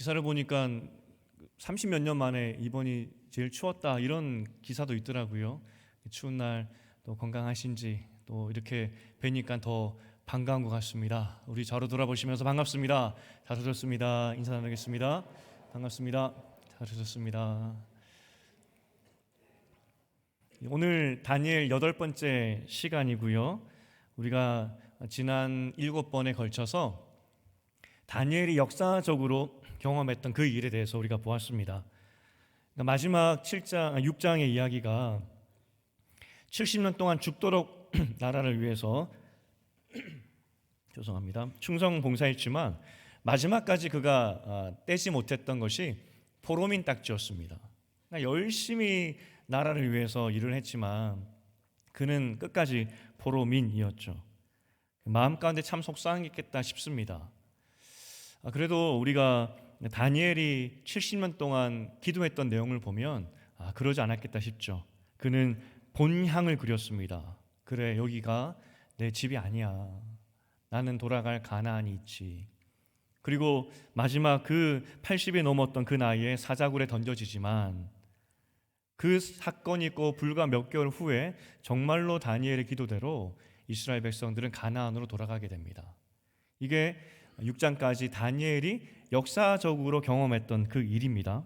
기사를 보니까 30몇 년 만에 이번이 제일 추웠다 이런 기사도 있더라고요. 추운 날 또 건강하신지 또 이렇게 뵈니까 더 반가운 것 같습니다. 우리 좌로 돌아보시면서 반갑습니다. 잘 오셨습니다. 인사 나누겠습니다. 반갑습니다. 잘 오셨습니다. 오늘 다니엘 8번째 시간이고요. 우리가 지난 7번에 걸쳐서 다니엘이 역사적으로 경험했던 그 일에 대해서 우리가 보았습니다. 마지막 6장의 이야기가 70년 동안 죽도록 나라를 위해서 충성 봉사했지만 마지막까지 그가 떼지 못했던 것이 포로민 딱지였습니다. 열심히 나라를 위해서 일을 했지만 그는 끝까지 포로민이었죠. 마음 가운데 참 속상했겠다 싶습니다. 그래도 우리가 다니엘이 70년 동안 기도했던 내용을 보면 그러지 않았겠다 싶죠. 그는 본향을 그렸습니다. 그래, 여기가 내 집이 아니야. 나는 돌아갈 가나안이 있지. 그리고 마지막 그 80이 넘었던 그 나이에 사자굴에 던져지지만 그 사건이 있고 불과 몇 개월 후에 정말로 다니엘의 기도대로 이스라엘 백성들은 가나안으로 돌아가게 됩니다. 이게 6장까지 다니엘이 역사적으로 경험했던 그 일입니다.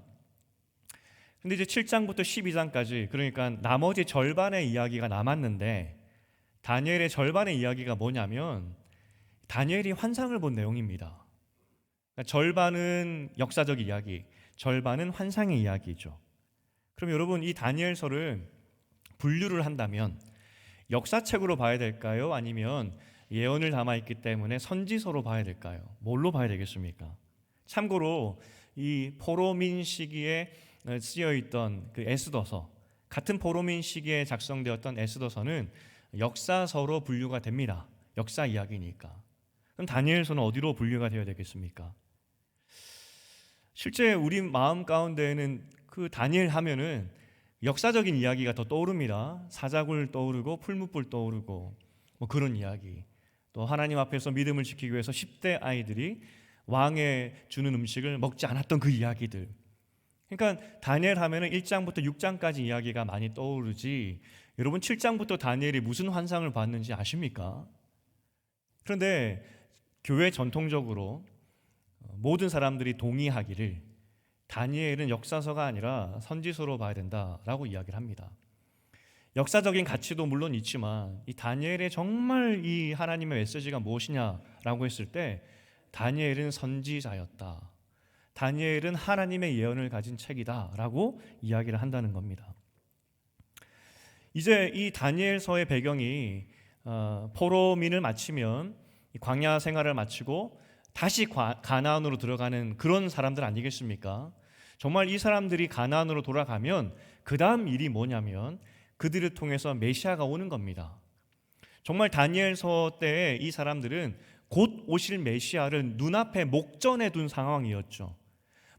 근데 이제 7장부터 12장까지, 그러니까 나머지 절반의 이야기가 남았는데 다니엘의 절반의 이야기가 뭐냐면 다니엘이 환상을 본 내용입니다. 그러니까 절반은 역사적 이야기, 절반은 환상의 이야기죠. 그럼 여러분, 이 다니엘서를 분류를 한다면 역사책으로 봐야 될까요? 아니면 예언을 담아있기 때문에 선지서로 봐야 될까요? 뭘로 봐야 되겠습니까? 참고로 이 포로민 시기에 쓰여있던 그 에스더서, 같은 포로민 시기에 작성되었던 에스더서는 역사서로 분류가 됩니다. 역사 이야기니까. 그럼 다니엘서는 어디로 분류가 되어야 되겠습니까? 실제 우리 마음 가운데에는 그 다니엘 하면은 역사적인 이야기가 더 떠오릅니다. 사자굴 떠오르고 풀무불 떠오르고 뭐 그런 이야기. 또 하나님 앞에서 믿음을 지키기 위해서 10대 아이들이 왕에 주는 음식을 먹지 않았던 그 이야기들. 그러니까 다니엘 하면은 1장부터 6장까지 이야기가 많이 떠오르지, 여러분 7장부터 다니엘이 무슨 환상을 봤는지 아십니까? 그런데 교회 전통적으로 모든 사람들이 동의하기를 다니엘은 역사서가 아니라 선지서로 봐야 된다라고 이야기를 합니다. 역사적인 가치도 물론 있지만 이 다니엘의 정말 이 하나님의 메시지가 무엇이냐라고 했을 때 다니엘은 선지자였다. 다니엘은 하나님의 예언을 가진 책이다라고 이야기를 한다는 겁니다. 이제 이 다니엘서의 배경이 포로민을 마치면 광야 생활을 마치고 다시 가나안으로 들어가는 그런 사람들 아니겠습니까? 정말 이 사람들이 가나안으로 돌아가면 그 다음 일이 뭐냐면 그들을 통해서 메시아가 오는 겁니다. 정말 다니엘서 때에 이 사람들은 곧 오실 메시아를 눈앞에 목전에 둔 상황이었죠.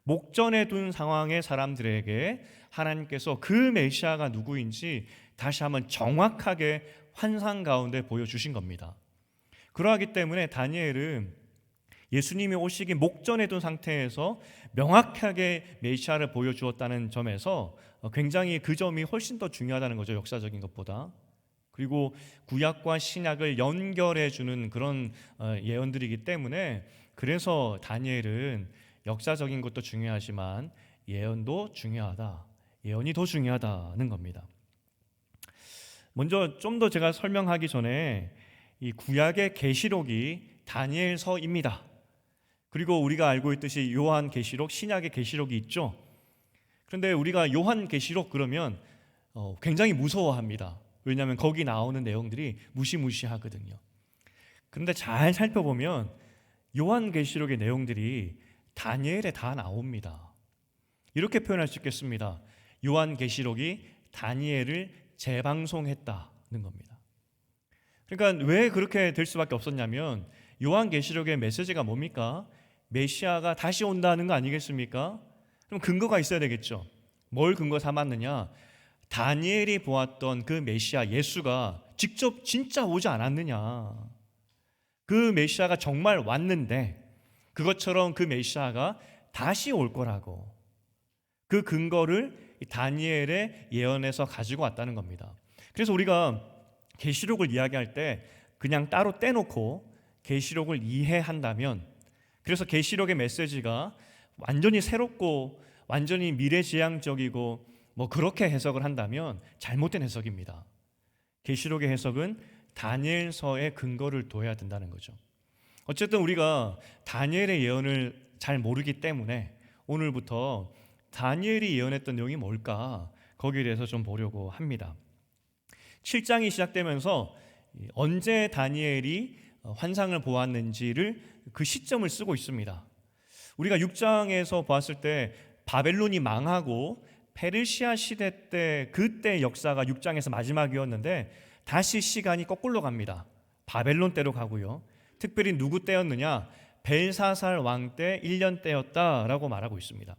목전에 둔 상황의 사람들에게 하나님께서 그 메시아가 누구인지 다시 한번 정확하게 환상 가운데 보여주신 겁니다. 그러하기 때문에 다니엘은 예수님이 오시기 목전에 둔 상태에서 명확하게 메시아를 보여주었다는 점에서 굉장히 그 점이 훨씬 더 중요하다는 거죠. 역사적인 것보다. 그리고 구약과 신약을 연결해 주는 그런 예언들이기 때문에 그래서 다니엘은 역사적인 것도 중요하지만 예언도 중요하다. 예언이 더 중요하다는 겁니다. 먼저 좀 더 제가 설명하기 전에 이 구약의 계시록이 다니엘서입니다. 그리고 우리가 알고 있듯이 요한 계시록, 신약의 계시록이 있죠. 그런데 우리가 요한 계시록 그러면 굉장히 무서워합니다. 왜냐하면 거기 나오는 내용들이 무시무시하거든요. 그런데 잘 살펴보면 요한 계시록의 내용들이 다니엘에 다 나옵니다. 이렇게 표현할 수 있겠습니다. 요한 계시록이 다니엘을 재방송했다는 겁니다. 그러니까 왜 그렇게 될 수밖에 없었냐면 요한 계시록의 메시지가 뭡니까? 메시아가 다시 온다는 거 아니겠습니까? 그럼 근거가 있어야 되겠죠. 뭘 근거 삼았느냐? 다니엘이 보았던 그 메시아 예수가 직접 진짜 오지 않았느냐? 그 메시아가 정말 왔는데 그것처럼 그 메시아가 다시 올 거라고. 그 근거를 이 다니엘의 예언에서 가지고 왔다는 겁니다. 그래서 우리가 계시록을 이야기할 때 그냥 따로 떼놓고 계시록을 이해한다면, 그래서 계시록의 메시지가 완전히 새롭고 완전히 미래지향적이고 뭐 그렇게 해석을 한다면 잘못된 해석입니다. 계시록의 해석은 다니엘서의 근거를 둬야 된다는 거죠. 어쨌든 우리가 다니엘의 예언을 잘 모르기 때문에 오늘부터 다니엘이 예언했던 내용이 뭘까, 거기에 대해서 좀 보려고 합니다. 7장이 시작되면서 언제 다니엘이 환상을 보았는지를 그 시점을 쓰고 있습니다. 우리가 6장에서 보았을 때 바벨론이 망하고 페르시아 시대 때, 그때 역사가 6장에서 마지막이었는데 다시 시간이 거꾸로 갑니다. 바벨론 때로 가고요. 특별히 누구 때였느냐? 벨사살 왕 때 1년 때였다라고 말하고 있습니다.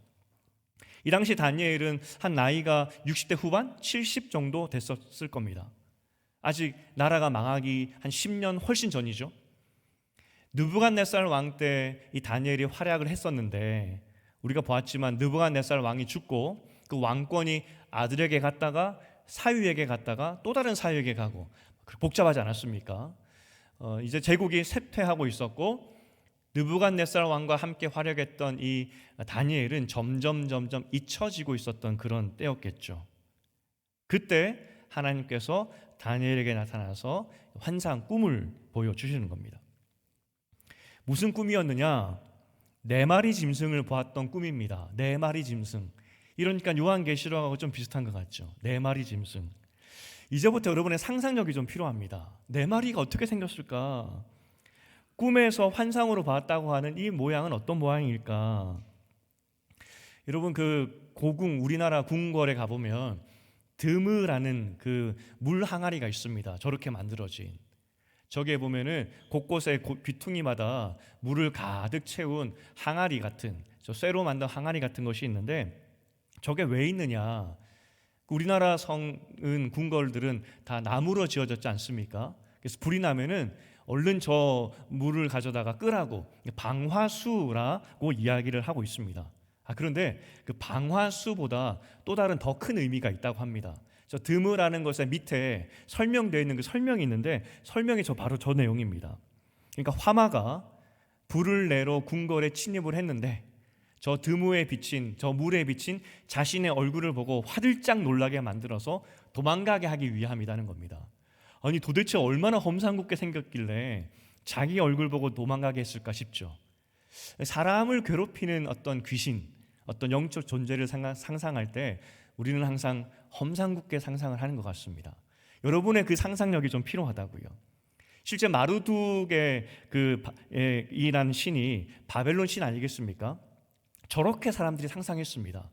이 당시 다니엘은 한 나이가 60대 후반, 70 정도 됐었을 겁니다. 아직 나라가 망하기 한 10년 훨씬 전이죠. 느부갓네살 왕 때 이 다니엘이 활약을 했었는데, 우리가 보았지만 느부갓네살 왕이 죽고 그 왕권이 아들에게 갔다가 사위에게 갔다가 또 다른 사위에게 가고, 복잡하지 않았습니까? 이제 제국이 쇠퇴하고 있었고 느부갓네살 왕과 함께 활약했던 이 다니엘은 점점 잊혀지고 있었던 그런 때였겠죠. 그때 하나님께서 다니엘에게 나타나서 환상, 꿈을 보여주시는 겁니다. 무슨 꿈이었느냐? 4마리 짐승을 보았던 꿈입니다. 4마리 짐승. 이러니까 요한계시록하고 좀 비슷한 것 같죠. 4마리 짐승. 이제부터 여러분의 상상력이 좀 필요합니다. 4마리가 어떻게 생겼을까? 꿈에서 환상으로 봤다고 하는 이 모양은 어떤 모양일까? 여러분, 그 고궁, 우리나라 궁궐에 가보면 드무라는 그 물 항아리가 있습니다. 저렇게 만들어진. 저기에 보면은 곳곳에 귀퉁이마다 물을 가득 채운 항아리 같은, 저 쇠로 만든 항아리 같은 것이 있는데, 저게 왜 있느냐? 우리나라 성은, 궁궐들은 다 나무로 지어졌지 않습니까? 그래서 불이 나면은 얼른 저 물을 가져다가 끄라고 방화수라고 이야기를 하고 있습니다. 그런데 그 방화수보다 또 다른 더 큰 의미가 있다고 합니다. 저 드무라는 것의 밑에 설명되어 있는 그 설명이 있는데, 설명이 바로 저 내용입니다. 그러니까 화마가 불을 내러 궁궐에 침입을 했는데 저 드무에 비친, 저 물에 비친 자신의 얼굴을 보고 화들짝 놀라게 만들어서 도망가게 하기 위함이라는 겁니다. 아니, 도대체 얼마나 험상궂게 생겼길래 자기 얼굴 보고 도망가게 했을까 싶죠. 사람을 괴롭히는 어떤 귀신, 어떤 영적 존재를 상상할 때 우리는 항상 험상궂게 상상을 하는 것 같습니다. 여러분의 그 상상력이 좀 필요하다고요. 실제 마르둑의 이란 신이 바벨론 신 아니겠습니까? 저렇게 사람들이 상상했습니다.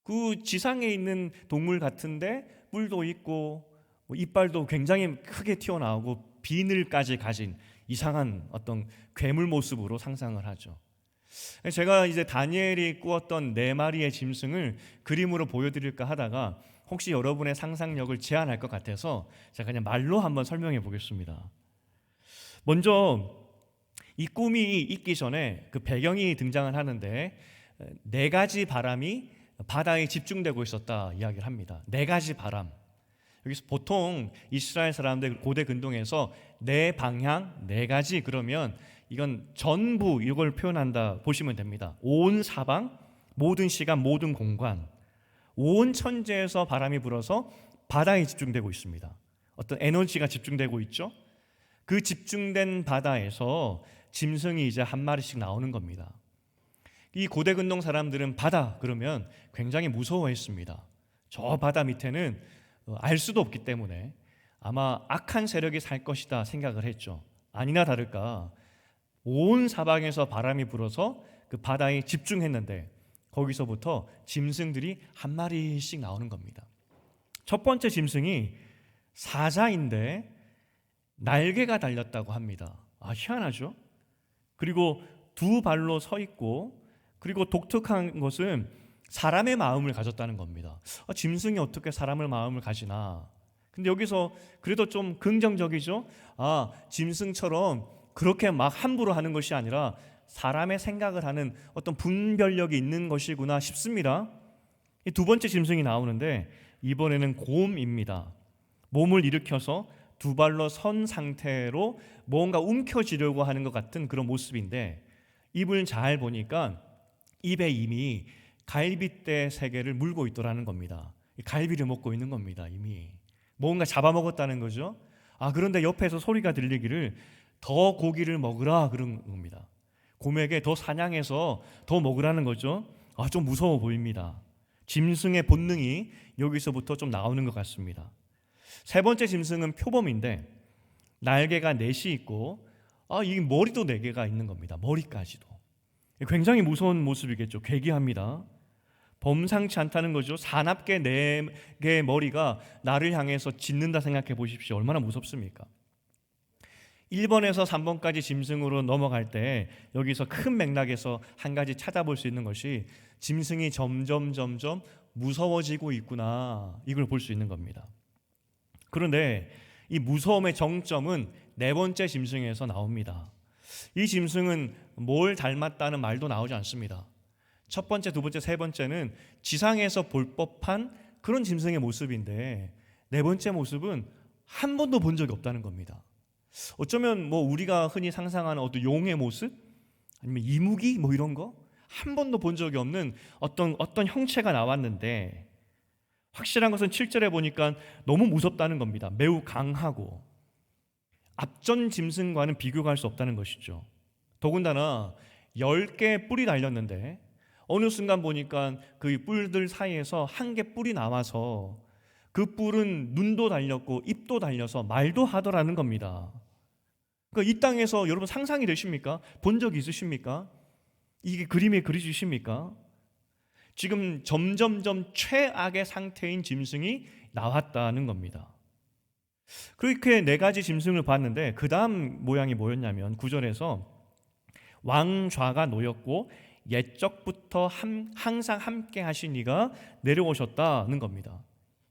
그 지상에 있는 동물 같은데 뿔도 있고 이빨도 굉장히 크게 튀어나오고 비늘까지 가진 이상한 어떤 괴물 모습으로 상상을 하죠. 제가 이제 다니엘이 꾸었던 4마리의 짐승을 그림으로 보여드릴까 하다가 혹시 여러분의 상상력을 제한할 것 같아서 제가 그냥 말로 한번 설명해 보겠습니다. 먼저 이 꿈이 있기 전에 그 배경이 등장을 하는데 4가지 바람이 바다에 집중되고 있었다 이야기를 합니다. 4가지 바람. 여기서 보통 이스라엘 사람들 고대 근동에서 4방향, 4가지 그러면 이건 전부 이걸 표현한다 보시면 됩니다. 온 사방, 모든 시간, 모든 공간, 온 천지에서 바람이 불어서 바다에 집중되고 있습니다. 어떤 에너지가 집중되고 있죠. 그 집중된 바다에서 짐승이 이제 한 마리씩 나오는 겁니다. 이 고대 근동 사람들은 바다 그러면 굉장히 무서워했습니다. 저 바다 밑에는 알 수도 없기 때문에 아마 악한 세력이 살 것이다 생각을 했죠. 아니나 다를까 온 사방에서 바람이 불어서 그 바다에 집중했는데 거기서부터 짐승들이 한 마리씩 나오는 겁니다. 첫 번째 짐승이 사자인데 날개가 달렸다고 합니다. 희한하죠? 그리고 2발로 서 있고, 그리고 독특한 것은 사람의 마음을 가졌다는 겁니다. 짐승이 어떻게 사람의 마음을 가지나? 근데 여기서 그래도 좀 긍정적이죠? 짐승처럼 그렇게 막 함부로 하는 것이 아니라 사람의 생각을 하는 어떤 분별력이 있는 것이구나 싶습니다. 이 두 번째 짐승이 나오는데 이번에는 곰입니다. 몸을 일으켜서 두 발로 선 상태로 뭔가 움켜쥐려고 하는 것 같은 그런 모습인데, 입을 잘 보니까 입에 이미 갈빗대 3개를 물고 있더라는 겁니다. 갈비를 먹고 있는 겁니다. 이미 뭔가 잡아먹었다는 거죠. 그런데 옆에서 소리가 들리기를 더 고기를 먹으라 그런 겁니다. 곰에게 더 사냥해서 더 먹으라는 거죠. 좀 무서워 보입니다. 짐승의 본능이 여기서부터 좀 나오는 것 같습니다. 세 번째 짐승은 표범인데 날개가 4시 있고 이 머리도 4개가 있는 겁니다. 머리까지도. 굉장히 무서운 모습이겠죠. 괴기합니다. 범상치 않다는 거죠. 사납게 4개의 머리가 나를 향해서 짖는다 생각해 보십시오. 얼마나 무섭습니까? 1번에서 3번까지 짐승으로 넘어갈 때 여기서 큰 맥락에서 한 가지 찾아볼 수 있는 것이 짐승이 점점 무서워지고 있구나, 이걸 볼 수 있는 겁니다. 그런데 이 무서움의 정점은 4번째 짐승에서 나옵니다. 이 짐승은 뭘 닮았다는 말도 나오지 않습니다. 첫 번째, 두 번째, 세 번째는 지상에서 볼 법한 그런 짐승의 모습인데 4번째 모습은 한 번도 본 적이 없다는 겁니다. 어쩌면 우리가 흔히 상상하는 어떤 용의 모습, 아니면 이무기 이런 거 한 번도 본 적이 없는 어떤 형체가 나왔는데, 확실한 것은 7절에 보니까 너무 무섭다는 겁니다. 매우 강하고 앞전 짐승과는 비교가 할 수 없다는 것이죠. 더군다나 10개의 뿔이 달렸는데 어느 순간 보니까 그 뿔들 사이에서 1개 뿔이 나와서 그 뿔은 눈도 달렸고 입도 달려서 말도 하더라는 겁니다. 그러니까 이 땅에서 여러분 상상이 되십니까? 본 적 있으십니까? 이게 그림에 그려지십니까? 지금 점점점 최악의 상태인 짐승이 나왔다는 겁니다. 그렇게 4가지 짐승을 봤는데 그 다음 모양이 뭐였냐면 9절에서 왕좌가 놓였고 옛적부터 항상 함께 하신 이가 내려오셨다는 겁니다.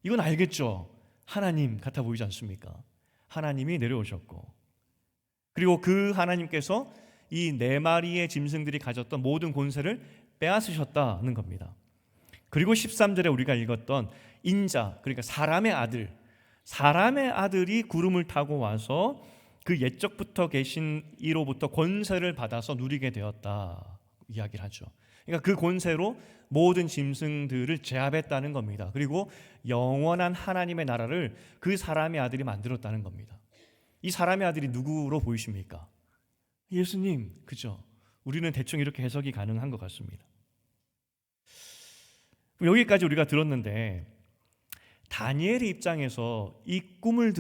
이건 알겠죠? 하나님 같아 보이지 않습니까? 하나님이 내려오셨고, 그리고 그 하나님께서 이 4마리의 짐승들이 가졌던 모든 권세를 빼앗으셨다는 겁니다. 그리고 13절에 우리가 읽었던 인자, 그러니까 사람의 아들이 구름을 타고 와서 그 옛적부터 계신 이로부터 권세를 받아서 누리게 되었다 이야기를 하죠. 그러니까 그 권세로 모든 짐승들을 제압했다는 겁니다. 그리고 영원한 하나님의 나라를 그 사람의 아들이 만들었다는 겁니다. 이 사람의 아들이 누구로 보이십니까? 예수님, 그죠? 우리는 대충 이렇게 해석이 가능한 것 같습니다. 여기까지 우리가 들었는데 다니엘의 입장에서 이 꿈을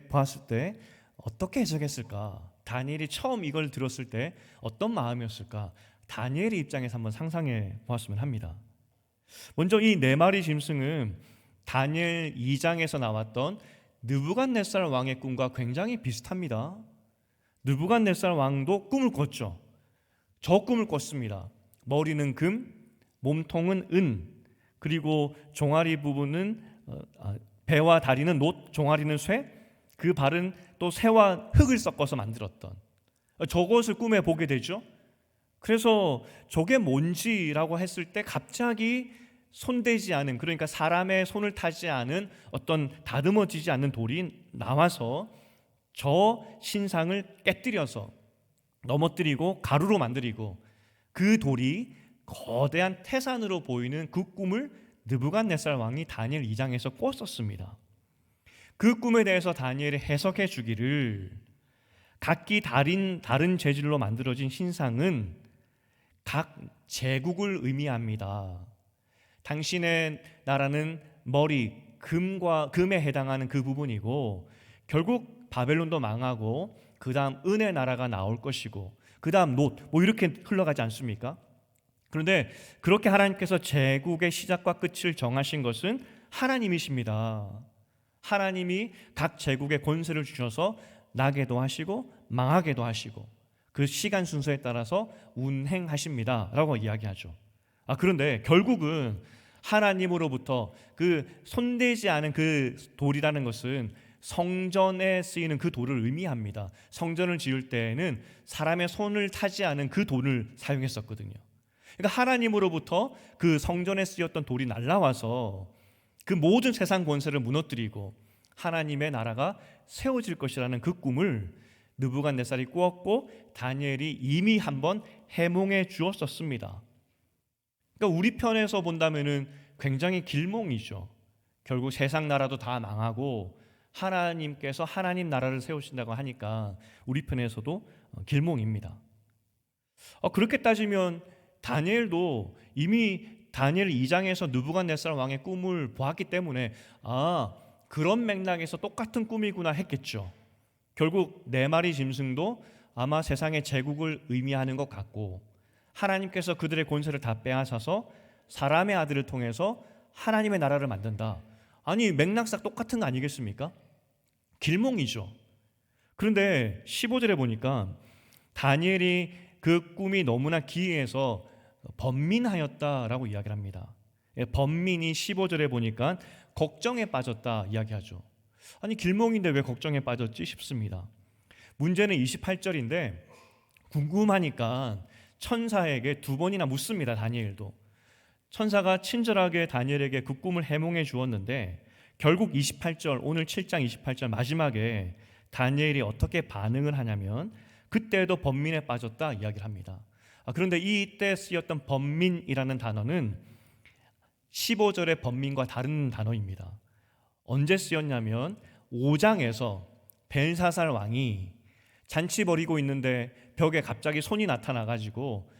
봤을 때 어떻게 해석했을까? 다니엘이 처음 이걸 들었을 때 어떤 마음이었을까? 다니엘의 입장에서 한번 상상해 보았으면 합니다. 먼저 이 4마리 짐승은 다니엘 2장에서 나왔던 느부갓네살 왕의 꿈과 굉장히 비슷합니다. 느부갓네살 왕도 꿈을 꿨죠. 저 꿈을 꿨습니다. 머리는 금, 몸통은 은, 그리고 종아리 부분은 배와 다리는 놋, 종아리는 쇠, 그 발은 또 새와 흙을 섞어서 만들었던 저것을 꿈에 보게 되죠. 그래서 저게 뭔지라고 했을 때 갑자기 손대지 않은, 그러니까 사람의 손을 타지 않은 어떤 다듬어지지 않는 돌이 나와서 저 신상을 깨뜨려서 넘어뜨리고 가루로 만들고, 그 돌이 거대한 태산으로 보이는 그 꿈을 느부갓네살 왕이 다니엘 2장에서 꿨었습니다. 그 꿈에 대해서 다니엘이 해석해 주기를, 각기 다른 재질로 만들어진 신상은 각 제국을 의미합니다. 당신의 나라는 머리, 금에 해당하는 그 부분이고, 결국 바벨론도 망하고 그 다음 은의 나라가 나올 것이고, 그 다음 놋, 이렇게 흘러가지 않습니까? 그런데 그렇게 하나님께서 제국의 시작과 끝을 정하신 것은 하나님이십니다. 하나님이 각 제국에 권세를 주셔서 나게도 하시고 망하게도 하시고 그 시간 순서에 따라서 운행하십니다 라고 이야기하죠. 그런데 결국은 하나님으로부터 그 손대지 않은 그 돌이라는 것은 성전에 쓰이는 그 돌을 의미합니다. 성전을 지을 때에는 사람의 손을 타지 않은 그 돌을 사용했었거든요. 그러니까 하나님으로부터 그 성전에 쓰였던 돌이 날라와서 그 모든 세상 권세를 무너뜨리고 하나님의 나라가 세워질 것이라는 그 꿈을 느부갓네살이 꾸었고 다니엘이 이미 한번 해몽해 주었었습니다. 그러니까 우리 편에서 본다면은 굉장히 길몽이죠. 결국 세상 나라도 다 망하고 하나님께서 하나님 나라를 세우신다고 하니까 우리 편에서도 길몽입니다. 그렇게 따지면 다니엘도 이미 다니엘 2장에서 느부갓네살 왕의 꿈을 보았기 때문에 그런 맥락에서 똑같은 꿈이구나 했겠죠. 결국 네 마리 짐승도 아마 세상의 제국을 의미하는 것 같고 하나님께서 그들의 권세를 다 빼앗아서 사람의 아들을 통해서 하나님의 나라를 만든다. 아니 맥락상 똑같은 거 아니겠습니까? 길몽이죠. 그런데 15절에 보니까 다니엘이 그 꿈이 너무나 기이해서 번민하였다라고 이야기를 합니다. 번민이 15절에 보니까 걱정에 빠졌다 이야기하죠. 아니 길몽인데 왜 걱정에 빠졌지 싶습니다. 문제는 28절인데 궁금하니까 천사에게 두 번이나 묻습니다. 다니엘도. 천사가 친절하게 다니엘에게 그 꿈을 해몽해 주었는데 결국 28절 오늘 7장 28절 마지막에 다니엘이 어떻게 반응을 하냐면 그때도 번민에 빠졌다 이야기를 합니다. 그런데 이때 쓰였던 번민이라는 단어는 15절의 번민과 다른 단어입니다. 언제 쓰였냐면 5장에서 벨사살 왕이 잔치 벌이고 있는데 벽에 갑자기 손이 나타나가지고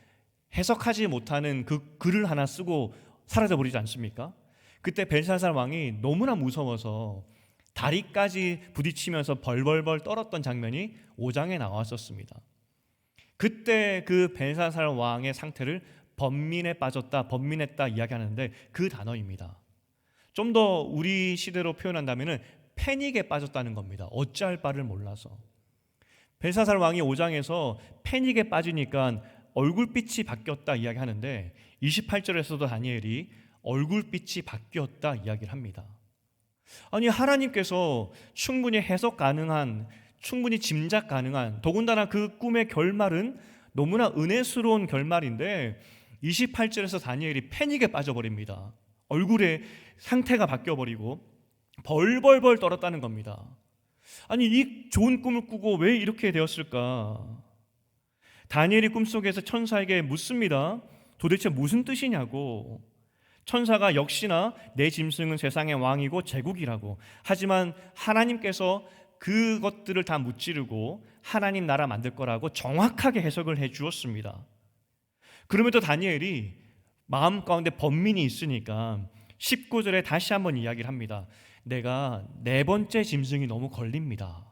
해석하지 못하는 그 글을 하나 쓰고 사라져버리지 않습니까? 그때 벨사살 왕이 너무나 무서워서 다리까지 부딪히면서 벌벌벌 떨었던 장면이 5장에 나왔었습니다. 그때 그 벨사살 왕의 상태를 번민에 빠졌다, 번민했다 이야기하는데 그 단어입니다. 좀 더 우리 시대로 표현한다면 패닉에 빠졌다는 겁니다. 어찌할 바를 몰라서. 벨사살 왕이 5장에서 패닉에 빠지니까 얼굴빛이 바뀌었다 이야기하는데 28절에서도 다니엘이 얼굴빛이 바뀌었다 이야기를 합니다. 아니 하나님께서 충분히 해석 가능한, 충분히 짐작 가능한, 더군다나 그 꿈의 결말은 너무나 은혜스러운 결말인데 28절에서 다니엘이 패닉에 빠져버립니다. 얼굴의 상태가 바뀌어버리고 벌벌벌 떨었다는 겁니다. 아니 이 좋은 꿈을 꾸고 왜 이렇게 되었을까? 다니엘이 꿈속에서 천사에게 묻습니다. 도대체 무슨 뜻이냐고. 천사가 역시나 내 짐승은 세상의 왕이고 제국이라고. 하지만 하나님께서 그것들을 다 무찌르고 하나님 나라 만들 거라고 정확하게 해석을 해 주었습니다. 그럼에도 다니엘이 마음 가운데 번민이 있으니까 19절에 다시 한번 이야기를 합니다. 내가 네 번째 짐승이 너무 걸립니다.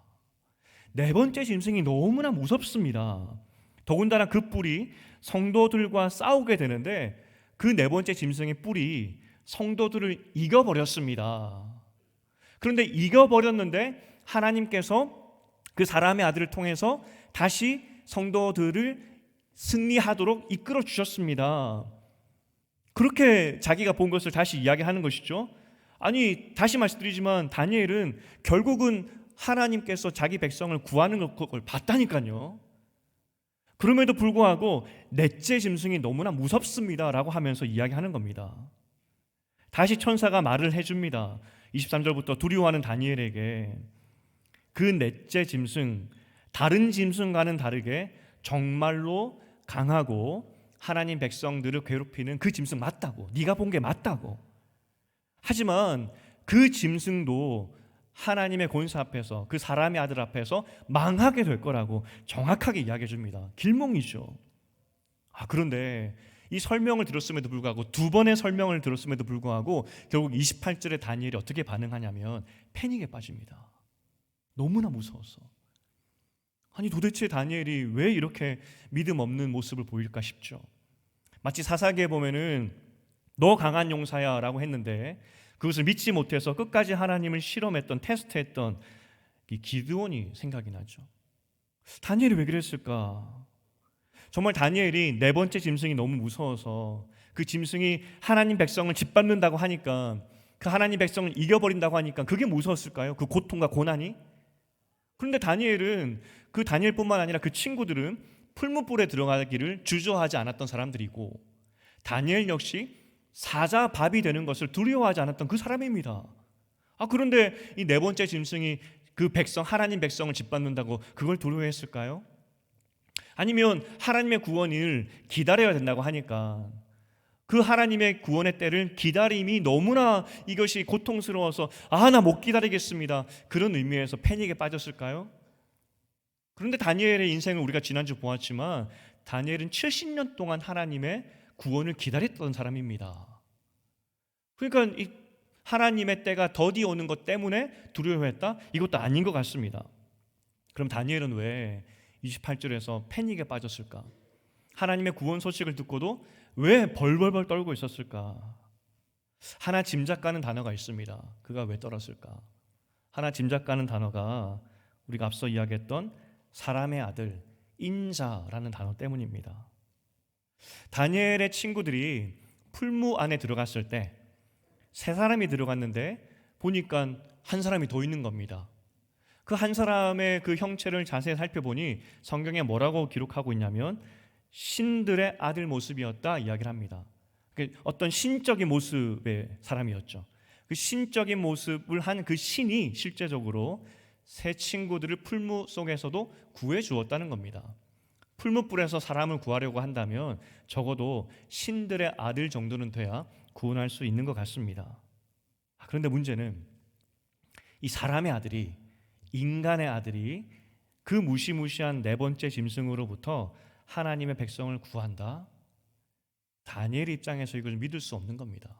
네 번째 짐승이 너무나 무섭습니다. 더군다나 그 뿔이 성도들과 싸우게 되는데 그 네 번째 짐승의 뿔이 성도들을 이겨버렸습니다. 그런데 이겨버렸는데 하나님께서 그 사람의 아들을 통해서 다시 성도들을 승리하도록 이끌어 주셨습니다. 그렇게 자기가 본 것을 다시 이야기하는 것이죠. 아니 다시 말씀드리지만 다니엘은 결국은 하나님께서 자기 백성을 구하는 걸 봤다니까요. 그럼에도 불구하고 넷째 짐승이 너무나 무섭습니다 라고 하면서 이야기하는 겁니다. 다시 천사가 말을 해줍니다. 23절부터 두려워하는 다니엘에게 그 넷째 짐승, 다른 짐승과는 다르게 정말로 강하고 하나님 백성들을 괴롭히는 그 짐승 맞다고, 네가 본 게 맞다고. 하지만 그 짐승도 하나님의 권세 앞에서, 그 사람의 아들 앞에서 망하게 될 거라고 정확하게 이야기해 줍니다. 길몽이죠. 그런데 이 설명을 들었음에도 불구하고, 두 번의 설명을 들었음에도 불구하고 결국 28절에 다니엘이 어떻게 반응하냐면 패닉에 빠집니다. 너무나 무서워서. 아니 도대체 다니엘이 왜 이렇게 믿음 없는 모습을 보일까 싶죠. 마치 사사기에 보면은 너 강한 용사야 라고 했는데 그것을 믿지 못해서 끝까지 하나님을 실험했던, 테스트했던 이 기드온이 생각이 나죠. 다니엘이 왜 그랬을까? 정말 다니엘이 네 번째 짐승이 너무 무서워서 그 짐승이 하나님 백성을 짓밟는다고 하니까 그 하나님 백성을 이겨버린다고 하니까 그게 무서웠을까요? 그 고통과 고난이? 그런데 다니엘은, 그 다니엘뿐만 아니라 그 친구들은 풀무불에 들어가기를 주저하지 않았던 사람들이고, 다니엘 역시 사자밥이 되는 것을 두려워하지 않았던 그 사람입니다. 그런데 이 네 번째 짐승이 그 백성, 하나님 백성을 짓밟는다고 그걸 두려워했을까요? 아니면 하나님의 구원을 기다려야 된다고 하니까 그 하나님의 구원의 때를 기다림이 너무나 이것이 고통스러워서 나 못 기다리겠습니다, 그런 의미에서 패닉에 빠졌을까요? 그런데 다니엘의 인생을 우리가 지난주 보았지만 다니엘은 70년 동안 하나님의 구원을 기다렸던 사람입니다. 그러니까 이 하나님의 때가 더디 오는 것 때문에 두려워했다? 이것도 아닌 것 같습니다. 그럼 다니엘은 왜 28절에서 패닉에 빠졌을까? 하나님의 구원 소식을 듣고도 왜 벌벌벌 떨고 있었을까? 하나 짐작가는 단어가 있습니다. 그가 왜 떨었을까? 하나 짐작가는 단어가 우리가 앞서 이야기했던 사람의 아들, 인자라는 단어 때문입니다. 다니엘의 친구들이 풀무 안에 들어갔을 때 세 사람이 들어갔는데 보니까 한 사람이 더 있는 겁니다. 그 한 사람의 그 형체를 자세히 살펴보니 성경에 뭐라고 기록하고 있냐면 신들의 아들 모습이었다 이야기를 합니다. 어떤 신적인 모습의 사람이었죠. 그 신적인 모습을 한 그 신이 실제적으로 세 친구들을 풀무 속에서도 구해 주었다는 겁니다. 풀무불에서 사람을 구하려고 한다면 적어도 신들의 아들 정도는 돼야 구원할 수 있는 것 같습니다. 그런데 문제는 이 사람의 아들이, 인간의 아들이 그 무시무시한 네 번째 짐승으로부터 하나님의 백성을 구한다? 다니엘 입장에서 이걸 믿을 수 없는 겁니다.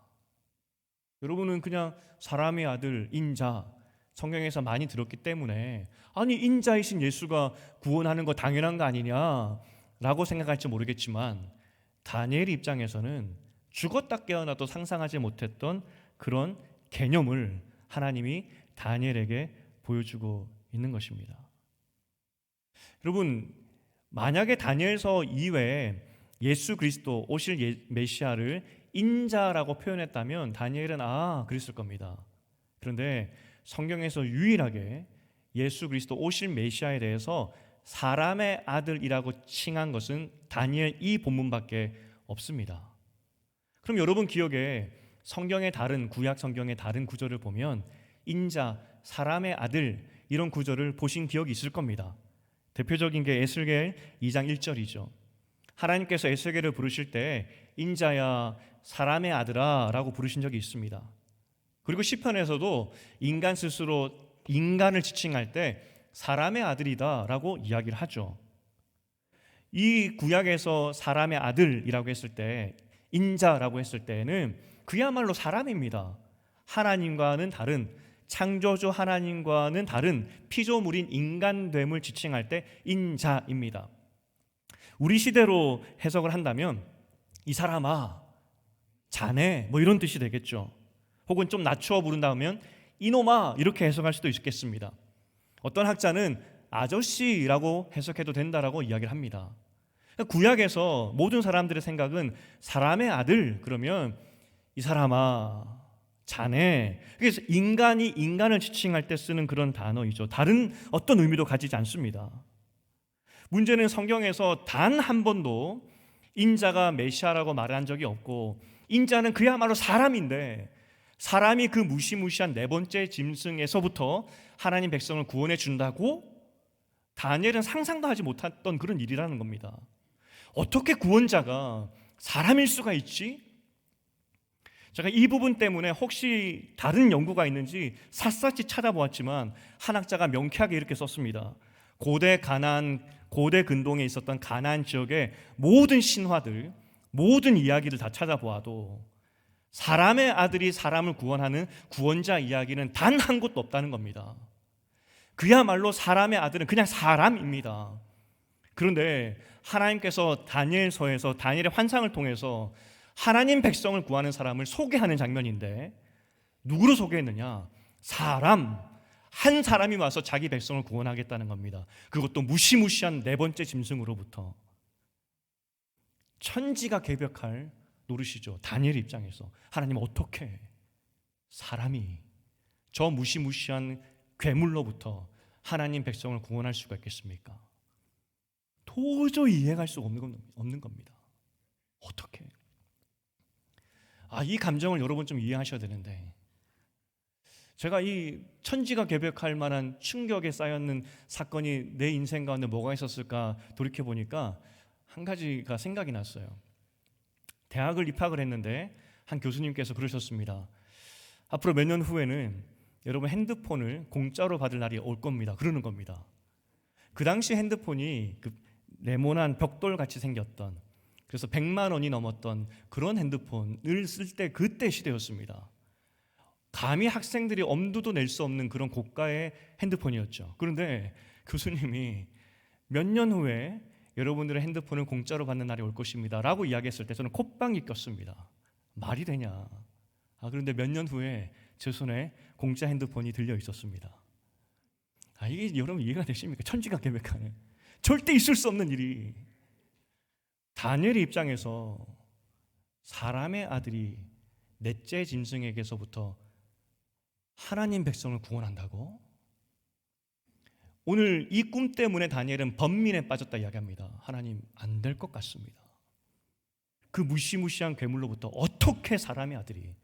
여러분은 그냥 사람의 아들, 인자, 성경에서 많이 들었기 때문에 인자이신 예수가 구원하는 거 당연한 거 아니냐라고 생각할지 모르겠지만 다니엘 입장에서는 죽었다 깨어나도 상상하지 못했던 그런 개념을 하나님이 다니엘에게 보여주고 있는 것입니다. 여러분, 만약에 다니엘서 이외에 예수 그리스도 오실 메시아를 인자라고 표현했다면 다니엘은 그랬을 겁니다. 그런데 성경에서 유일하게 예수 그리스도 오실 메시아에 대해서 사람의 아들이라고 칭한 것은 다니엘 이 본문밖에 없습니다. 그럼 여러분 기억에 성경의 다른 구약 성경의 다른 구절을 보면 인자, 사람의 아들 이런 구절을 보신 기억이 있을 겁니다. 대표적인 게 에스겔 2장 1절이죠. 하나님께서 에스겔을 부르실 때 인자야 사람의 아들아 라고 부르신 적이 있습니다. 그리고 시편에서도 인간 스스로 인간을 지칭할 때 사람의 아들이다 라고 이야기를 하죠. 이 구약에서 사람의 아들이라고 했을 때, 인자라고 했을 때는 그야말로 사람입니다. 하나님과는 다른, 창조주 하나님과는 다른 피조물인 인간됨을 지칭할 때 인자입니다. 우리 시대로 해석을 한다면 이 사람아, 자네 이런 뜻이 되겠죠. 혹은 좀 낮추어 부른다면 이놈아 이렇게 해석할 수도 있겠습니다. 어떤 학자는 아저씨라고 해석해도 된다라고 이야기를 합니다. 구약에서 모든 사람들의 생각은 사람의 아들 그러면 이 사람아, 자네. 그래서 인간이 인간을 지칭할 때 쓰는 그런 단어이죠. 다른 어떤 의미도 가지지 않습니다. 문제는 성경에서 단 한 번도 인자가 메시아라고 말한 적이 없고 인자는 그야말로 사람인데 사람이 그 무시무시한 네 번째 짐승에서부터 하나님 백성을 구원해 준다고? 다니엘은 상상도 하지 못했던 그런 일이라는 겁니다. 어떻게 구원자가 사람일 수가 있지? 제가 이 부분 때문에 혹시 다른 연구가 있는지 샅샅이 찾아보았지만 한 학자가 명쾌하게 이렇게 썼습니다. 고대 근동에 있었던 가나안 지역의 모든 신화들, 모든 이야기를 다 찾아보아도 사람의 아들이 사람을 구원하는 구원자 이야기는 단 한 곳도 없다는 겁니다. 그야말로 사람의 아들은 그냥 사람입니다. 그런데 하나님께서 다니엘서에서 다니엘의 환상을 통해서 하나님 백성을 구하는 사람을 소개하는 장면인데 누구로 소개했느냐? 한 사람이 와서 자기 백성을 구원하겠다는 겁니다. 그것도 무시무시한 네 번째 짐승으로부터. 천지가 개벽할 노릇이죠. 다니엘 입장에서 하나님 어떻게 사람이 저 무시무시한 괴물로부터 하나님 백성을 구원할 수가 있겠습니까? 도저히 이해할 수 없는 겁니다. 어떻게? 이 감정을 여러분 좀 이해하셔야 되는데, 제가 이 천지가 개벽할 만한 충격에 쌓였는 사건이 내 인생 가운데 뭐가 있었을까 돌이켜 보니까 한 가지가 생각이 났어요. 대학을 입학을 했는데 한 교수님께서 그러셨습니다. 앞으로 몇 년 후에는 여러분 핸드폰을 공짜로 받을 날이 올 겁니다. 그러는 겁니다. 그 당시 핸드폰이 그 네모난 벽돌 같이 생겼던, 그래서 100만 원이 넘었던 그런 핸드폰을 쓸 때 그때 시대였습니다. 감히 학생들이 엄두도 낼 수 없는 그런 고가의 핸드폰이었죠. 그런데 교수님이 몇 년 후에 여러분들의 핸드폰을 공짜로 받는 날이 올 것입니다 라고 이야기했을 때 저는 콧방이 꼈습니다. 말이 되냐? 그런데 몇 년 후에 제 손에 공짜 핸드폰이 들려 있었습니다. 이게 여러분 이해가 되십니까? 천지가 개벽하네. 절대 있을 수 없는 일이. 다니엘의 입장에서 사람의 아들이 넷째 짐승에게서부터 하나님 백성을 구원한다고? 오늘 이 꿈 때문에 다니엘은 번민에 빠졌다 이야기합니다. 하나님, 안 될 것 같습니다. 그 무시무시한 괴물로부터 어떻게 사람의 아들이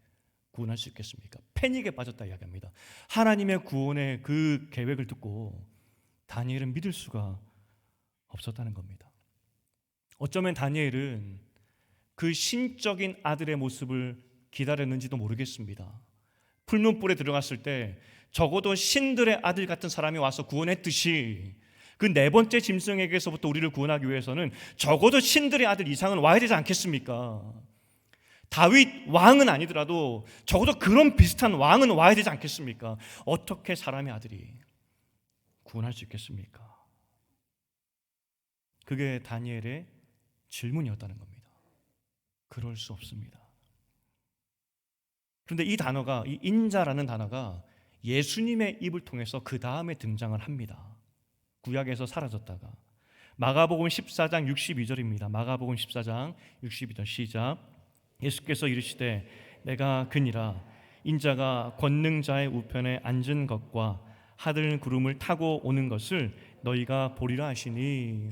구원할 수 있겠습니까? 패닉에 빠졌다 이야기합니다. 하나님의 구원의 그 계획을 듣고 다니엘은 믿을 수가 없었다는 겁니다. 어쩌면 다니엘은 그 신적인 아들의 모습을 기다렸는지도 모르겠습니다. 풀문불에 들어갔을 때 적어도 신들의 아들 같은 사람이 와서 구원했듯이 그 네 번째 짐승에게서부터 우리를 구원하기 위해서는 적어도 신들의 아들 이상은 와야 되지 않겠습니까? 다윗 왕은 아니더라도 적어도 그런 비슷한 왕은 와야 되지 않겠습니까? 어떻게 사람의 아들이 구원할 수 있겠습니까? 그게 다니엘의 질문이었다는 겁니다. 그럴 수 없습니다. 그런데 이 단어가, 이 인자라는 단어가 예수님의 입을 통해서 그 다음에 등장을 합니다. 구약에서 사라졌다가 마가복음 14장 62절입니다. 마가복음 14장 62절 시작. 예수께서 이르시되 내가 그니라 인자가 권능자의 우편에 앉은 것과 하늘 구름을 타고 오는 것을 너희가 보리라 하시니,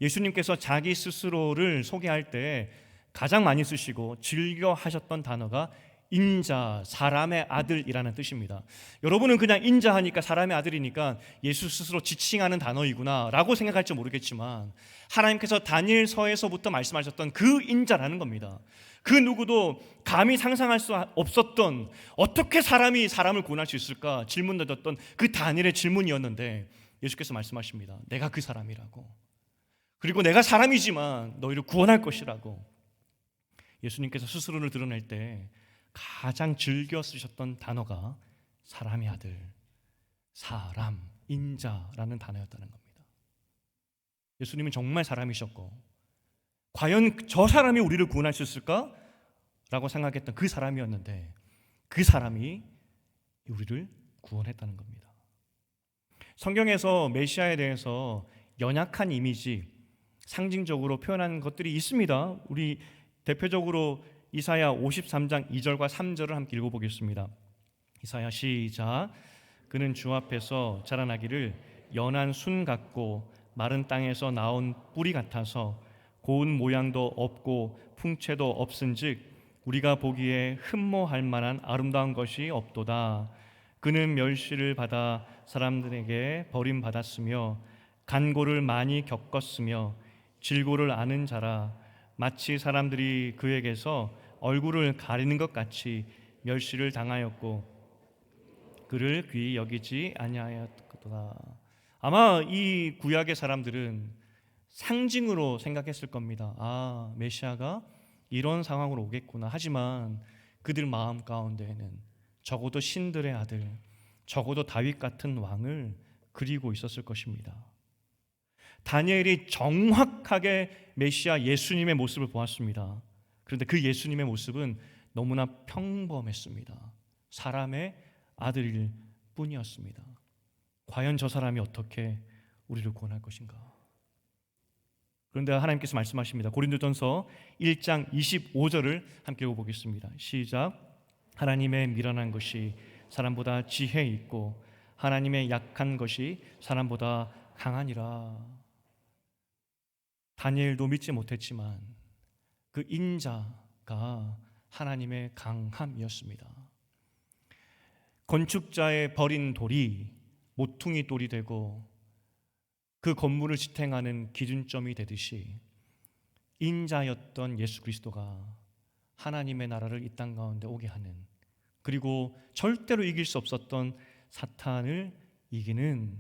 예수님께서 자기 스스로를 소개할 때 가장 많이 쓰시고 즐겨 하셨던 단어가 인자, 사람의 아들이라는 뜻입니다. 여러분은 그냥 인자하니까 사람의 아들이니까 예수 스스로 지칭하는 단어이구나 라고 생각할지 모르겠지만, 하나님께서 다니엘서에서부터 말씀하셨던 그 인자라는 겁니다. 그 누구도 감히 상상할 수 없었던, 어떻게 사람이 사람을 구원할 수 있을까 질문 던졌던 그 다니엘의 질문이었는데, 예수께서 말씀하십니다. 내가 그 사람이라고, 그리고 내가 사람이지만 너희를 구원할 것이라고. 예수님께서 스스로를 드러낼 때 가장 즐겨 쓰셨던 단어가 사람의 아들, 사람, 인자라는 단어였다는 겁니다. 예수님은 정말 사람이셨고, 과연 저 사람이 우리를 구원할 수 있을까? 라고 생각했던 그 사람이었는데, 그 사람이 우리를 구원했다는 겁니다. 성경에서 메시아에 대해서 연약한 이미지, 상징적으로 표현하는 것들이 있습니다. 우리 대표적으로 이사야 53장 2절과 3절을 함께 읽어보겠습니다. 이사야 시작. 그는 주 앞에서 자라나기를 연한 순 같고 마른 땅에서 나온 뿌리 같아서 고운 모양도 없고 풍채도 없은즉 우리가 보기에 흠모할 만한 아름다운 것이 없도다. 그는 멸시를 받아 사람들에게 버림받았으며 간고를 많이 겪었으며 질고를 아는 자라. 마치 사람들이 그에게서 얼굴을 가리는 것 같이 멸시를 당하였고 그를 귀히 여기지 아니하였도다. 아마 이 구약의 사람들은 상징으로 생각했을 겁니다. 메시아가 이런 상황으로 오겠구나. 하지만 그들 마음 가운데에는 적어도 신들의 아들, 적어도 다윗 같은 왕을 그리고 있었을 것입니다. 다니엘이 정확하게 메시아 예수님의 모습을 보았습니다. 그런데 그 예수님의 모습은 너무나 평범했습니다. 사람의 아들일 뿐이었습니다. 과연 저 사람이 어떻게 우리를 구원할 것인가? 그런데 하나님께서 말씀하십니다. 고린도전서 1장 25절을 함께 읽어보겠습니다. 시작. 하나님의 미련한 것이 사람보다 지혜 있고 하나님의 약한 것이 사람보다 강하니라. 다니엘도 믿지 못했지만 그 인자가 하나님의 강함이었습니다. 건축자의 버린 돌이 모퉁이 돌이 되고 그 건물을 지탱하는 기준점이 되듯이 인자였던 예수 그리스도가 하나님의 나라를 이 땅 가운데 오게 하는, 그리고 절대로 이길 수 없었던 사탄을 이기는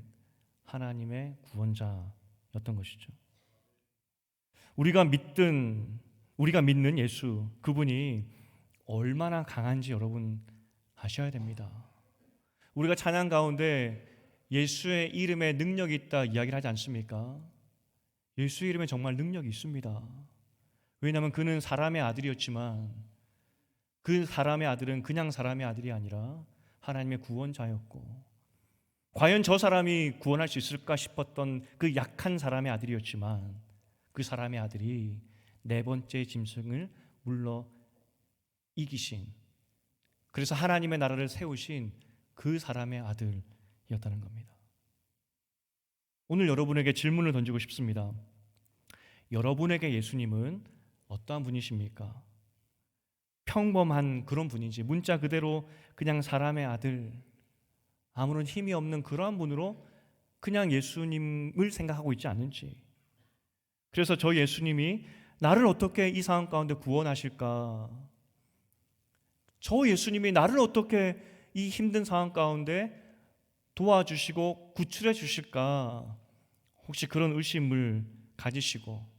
하나님의 구원자였던 것이죠. 우리가 믿는 예수, 그분이 얼마나 강한지 여러분 아셔야 됩니다. 우리가 찬양 가운데 예수의 이름에 능력이 있다 이야기를 하지 않습니까? 예수의 이름에 정말 능력이 있습니다. 왜냐하면 그는 사람의 아들이었지만 그 사람의 아들은 그냥 사람의 아들이 아니라 하나님의 구원자였고, 과연 저 사람이 구원할 수 있을까 싶었던 그 약한 사람의 아들이었지만 그 사람의 아들이 네 번째 짐승을 물러 이기신, 그래서 하나님의 나라를 세우신 그 사람의 아들이었다는 겁니다. 오늘 여러분에게 질문을 던지고 싶습니다. 여러분에게 예수님은 어떠한 분이십니까? 평범한 그런 분인지, 문자 그대로 그냥 사람의 아들, 아무런 힘이 없는 그러한 분으로 그냥 예수님을 생각하고 있지 않은지, 그래서 저 예수님이 나를 어떻게 이 상황 가운데 구원하실까? 저 예수님이 나를 어떻게 이 힘든 상황 가운데 도와주시고 구출해 주실까? 혹시 그런 의심을 가지시고,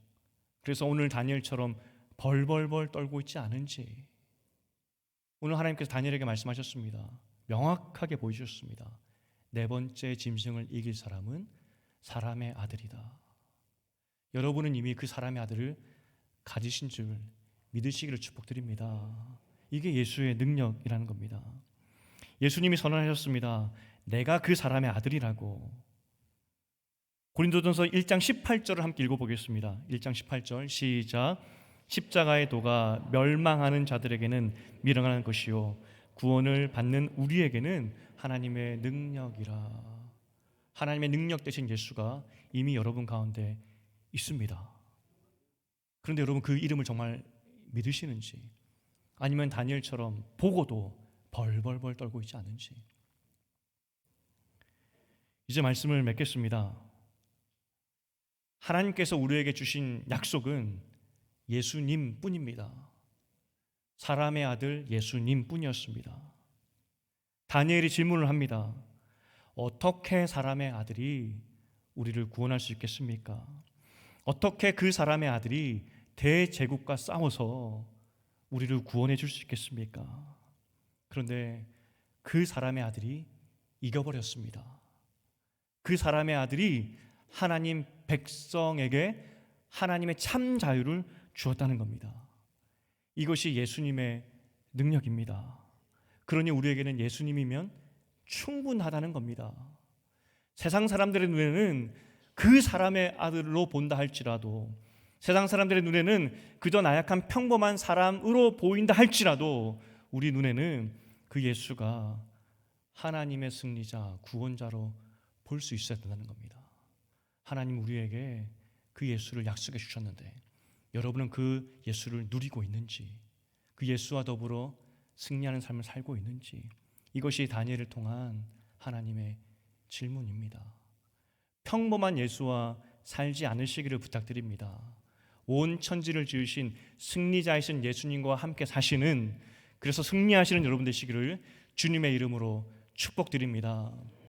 그래서 오늘 다니엘처럼 벌벌벌 떨고 있지 않은지, 오늘 하나님께서 다니엘에게 말씀하셨습니다. 명확하게 보여주셨습니다. 네 번째 짐승을 이길 사람은 사람의 아들이다. 여러분은 이미 그 사람의 아들을 가지신 줄 믿으시기를 축복드립니다. 이게 예수의 능력이라는 겁니다. 예수님이 선언하셨습니다. 내가 그 사람의 아들이라고. 고린도전서 1장 18절을 함께 읽어보겠습니다. 1장 18절 시작. 십자가의 도가 멸망하는 자들에게는 미련한 것이요 구원을 받는 우리에게는 하나님의 능력이라. 하나님의 능력 되신 예수가 이미 여러분 가운데 있습니다. 그런데 여러분 그 이름을 정말 믿으시는지, 아니면 다니엘처럼 보고도 벌벌벌 떨고 있지 않은지. 이제 말씀을 맺겠습니다. 하나님께서 우리에게 주신 약속은 예수님 뿐입니다. 사람의 아들 예수님 뿐이었습니다. 다니엘이 질문을 합니다. 어떻게 사람의 아들이 우리를 구원할 수 있겠습니까? 어떻게 그 사람의 아들이 대제국과 싸워서 우리를 구원해 줄 수 있겠습니까? 그런데 그 사람의 아들이 이겨버렸습니다. 그 사람의 아들이 하나님 백성에게 하나님의 참 자유를 주었다는 겁니다. 이것이 예수님의 능력입니다. 그러니 우리에게는 예수님이면 충분하다는 겁니다. 세상 사람들의 눈에는 그 사람의 아들로 본다 할지라도, 세상 사람들의 눈에는 그저 나약한 평범한 사람으로 보인다 할지라도, 우리 눈에는 그 예수가 하나님의 승리자, 구원자로 볼 수 있어야 된다는 겁니다. 하나님 우리에게 그 예수를 약속해 주셨는데 여러분은 그 예수를 누리고 있는지, 그 예수와 더불어 승리하는 삶을 살고 있는지, 이것이 다니엘을 통한 하나님의 질문입니다. 평범한 예수와 살지 않으시기를 부탁드립니다. 온 천지를 지으신 승리자이신 예수님과 함께 사시는, 그래서 승리하시는 여러분 되시기를 주님의 이름으로 축복드립니다.